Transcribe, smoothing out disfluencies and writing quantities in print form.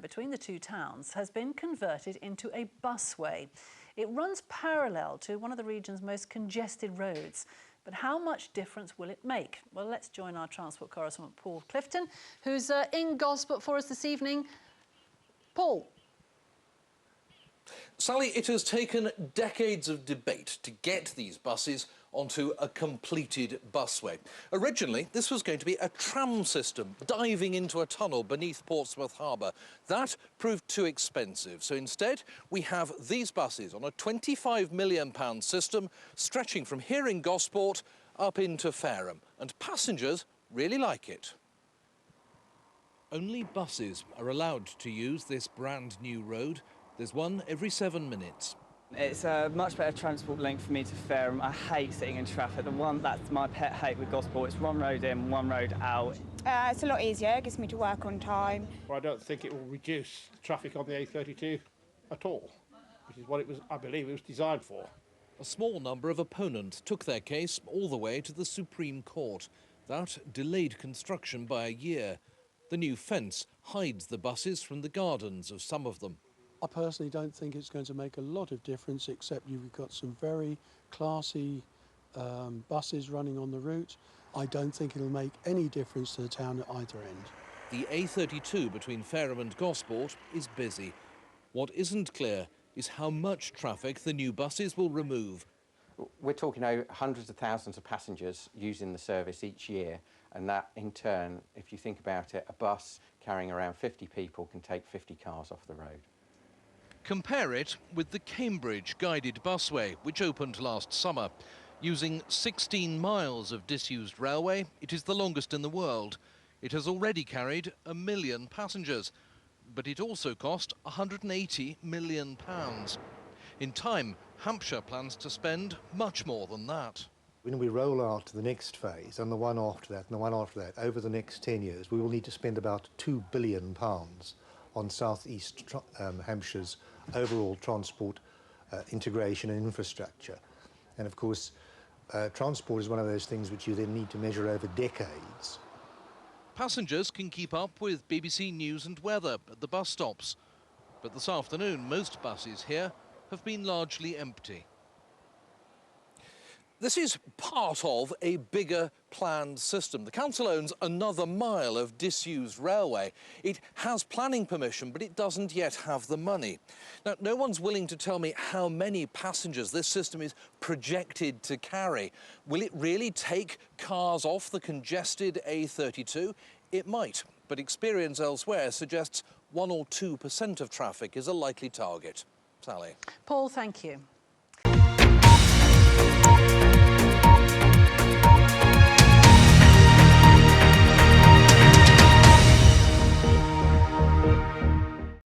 between the two towns has been converted into a busway. It runs parallel to one of the region's most congested roads. But how much difference will it make? Well, let's join our transport correspondent Paul Clifton, who's in Gosport for us this evening. Paul. Sally, it has taken decades of debate to get these buses onto a completed busway. Originally, this was going to be a tram system diving into a tunnel beneath Portsmouth Harbour. That proved too expensive, so instead we have these buses on a £25 million system stretching from here in Gosport up into Fareham, and passengers really like it. Only buses are allowed to use this brand new road. There's one every 7 minutes. It's a much better transport link for me to Fareham. I hate sitting in traffic. That's my pet hate with Gosport. It's one road in, one road out. It's a lot easier, it gets me to work on time. Well, I don't think it will reduce traffic on the A32 at all, which is what it was, I believe it was designed for. A small number of opponents took their case all the way to the Supreme Court. That delayed construction by a year. The new fence hides the buses from the gardens of some of them. I personally don't think it's going to make a lot of difference, except you've got some very classy buses running on the route. I don't think it'll make any difference to the town at either end. The A32 between Fareham and Gosport is busy. What isn't clear is how much traffic the new buses will remove. We're talking hundreds of thousands of passengers using the service each year, and that in turn, if you think about it, a bus carrying around 50 people can take 50 cars off the road. Compare it with the Cambridge guided busway, which opened last summer. Using 16 miles of disused railway, it is the longest in the world. It has already carried 1 million passengers, but it also cost £180 million. In time, Hampshire plans to spend much more than that. When we roll out to the next phase, and the one after that, and the one after that, over the next 10 years, we will need to spend about £2 billion on South East Hampshire's overall transport integration and infrastructure. And of course, transport is one of those things which you then need to measure over decades. Passengers can keep up with BBC News and weather at the bus stops. But this afternoon, most buses here have been largely empty. This is part of a bigger planned system. The council owns another mile of disused railway. It has planning permission, but it doesn't yet have the money. Now, no one's willing to tell me how many passengers this system is projected to carry. Will it really take cars off the congested A32? It might, but experience elsewhere suggests 1 or 2% of traffic is a likely target. Sally. Paul, thank you.